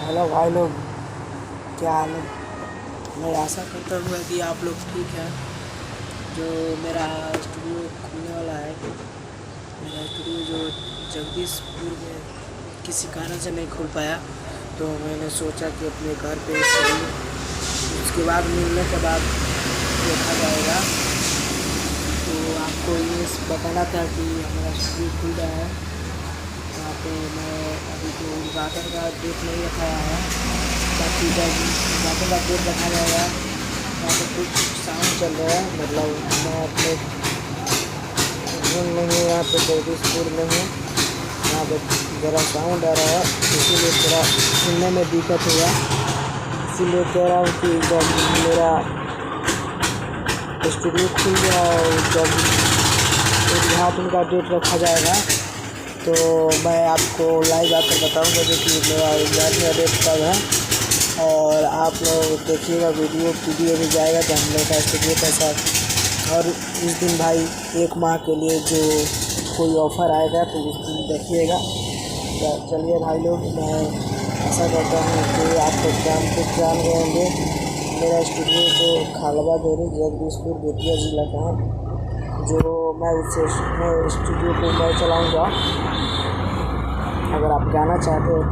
Hello भाई लोग, क्या हाल है। मैं आशा करता हूँ कि आप लोग ठीक हैं। जो मेरा स्टूडियो खुलने वाला है, मेरा स्टूडियो जो जगदीशपुर में किसी कारण से नहीं खुल पाया, तो मैंने सोचा कि अपने घर पे उसके बाद मिलने के बाद देखा जाएगा। तो आपको ये बताना था कि हमारा स्टूडियो खुल रहा है। यहाँ पे मैं अभी तो उद्घाटन का डेट नहीं रखाया है, बाकी जब उद्घाटन का डेट रखा जाएगा यहाँ पे कुछ साउंड चल रहा है। मतलब मैं अपने रूम में हूँ, यहाँ पे जगदीशपुर में हूँ। यहाँ पे ज़रा साउंड आ रहा है, इसीलिए थोड़ा सुनने में दिक्कत हुआ। इसीलिए कह रहा हूँ कि जब मेरा स्टूडियो खुल गया और जब उद्घाटन का डेट रखा जाएगा तो मैं आपको लाइव आकर बताऊंगा जो कि मेरा उद्घाटन का डेट कब है। और आप लोग देखिएगा, वीडियो भी जाएगा तो हम लोग का स्टूडियो का साथ। और इस दिन भाई 1 माह के लिए जो कोई ऑफ़र आएगा तो उस दिन देखिएगा। तो चलिए भाई लोग, मैं आशा करता हूँ कि आप लोग जान गए होंगे मेरा स्टूडियो जो खालवा देरी जगदीशपुर बेतिया ज़िला का है। जो मैं स्टूडियो को मैं चलाऊँगा। अगर आप जाना चाहते हो तो